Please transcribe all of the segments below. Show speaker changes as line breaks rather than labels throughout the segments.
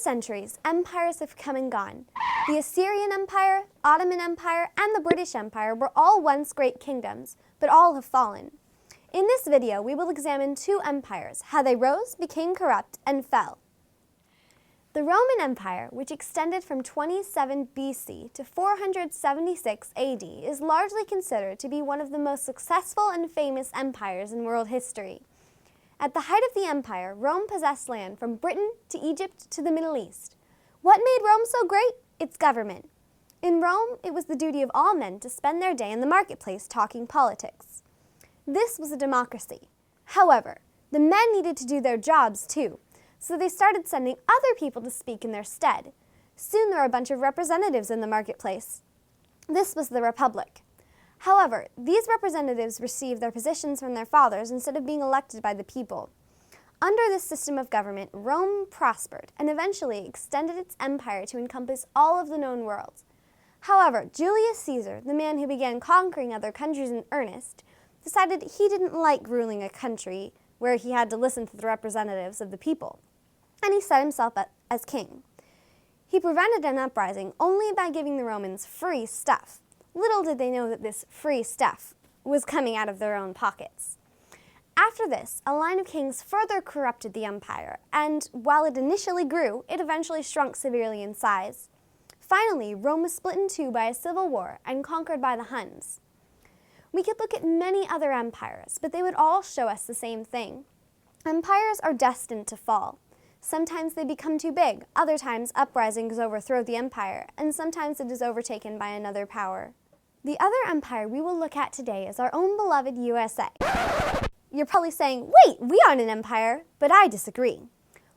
centuries, empires have come and gone. The Assyrian Empire, Ottoman Empire, and the British Empire were all once great kingdoms, but all have fallen. In this video, we will examine two empires, how they rose, became corrupt, and fell. The Roman Empire, which extended from 27 BC to 476 AD, is largely considered to be one of the most successful and famous empires in world history. At the height of the empire, Rome possessed land from Britain to Egypt to the Middle East. What made Rome so great? Its government. In Rome, it was the duty of all men to spend their day in the marketplace talking politics. This was a democracy. However, the men needed to do their jobs too, so they started sending other people to speak in their stead. Soon there were a bunch of representatives in the marketplace. This was the Republic. However, these representatives received their positions from their fathers instead of being elected by the people. Under this system of government, Rome prospered and eventually extended its empire to encompass all of the known world. However, Julius Caesar, the man who began conquering other countries in earnest, decided he didn't like ruling a country where he had to listen to the representatives of the people, and he set himself up as king. He prevented an uprising only by giving the Romans free stuff. Little did they know that this free stuff was coming out of their own pockets. After this, a line of kings further corrupted the empire, and while it initially grew, it eventually shrunk severely in size. Finally, Rome was split in two by a civil war and conquered by the Huns. We could look at many other empires, but they would all show us the same thing. Empires are destined to fall. Sometimes they become too big, other times uprisings overthrow the empire, and sometimes it is overtaken by another power. The other empire we will look at today is our own beloved USA. You're probably saying, wait, we aren't an empire, but I disagree.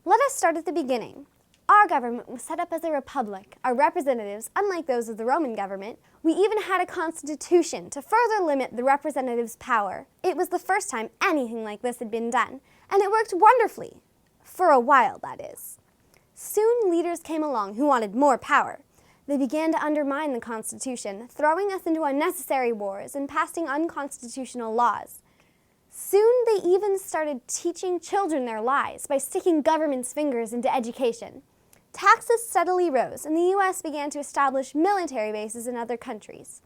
Let us start at the beginning. Our government was set up as a republic. Our representatives, unlike those of the Roman government, we even had a constitution to further limit the representatives' power. It was the first time anything like this had been done, and it worked wonderfully. For a while, that is. Soon leaders came along who wanted more power. They began to undermine the Constitution, throwing us into unnecessary wars and passing unconstitutional laws. Soon they even started teaching children their lies by sticking government's fingers into education. Taxes steadily rose, and the U.S. began to establish military bases in other countries.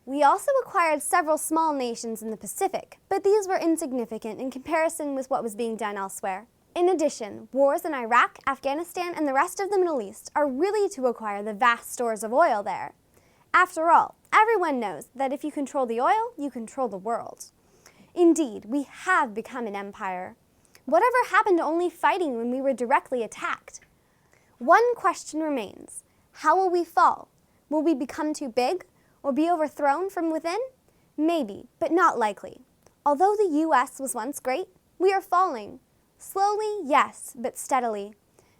We also acquired several small nations in the Pacific, but these were insignificant in comparison with what was being done elsewhere. In addition, wars in Iraq, Afghanistan, and the rest of the Middle East are really to acquire the vast stores of oil there. After all, everyone knows that if you control the oil, you control the world. Indeed, we have become an empire. Whatever happened to only fighting when we were directly attacked? One question remains. How will we fall? Will we become too big or be overthrown from within? Maybe, but not likely. Although the U.S. was once great, we are falling. Slowly, yes, but steadily.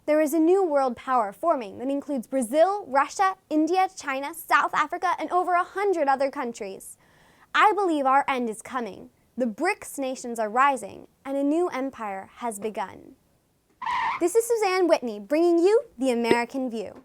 There is a new world power forming that includes Brazil, Russia, India, China, South Africa, and over 100 other countries. I believe our end is coming. The BRICS nations are rising, and a new empire has begun. This is Suzanne Whitney bringing you The American View.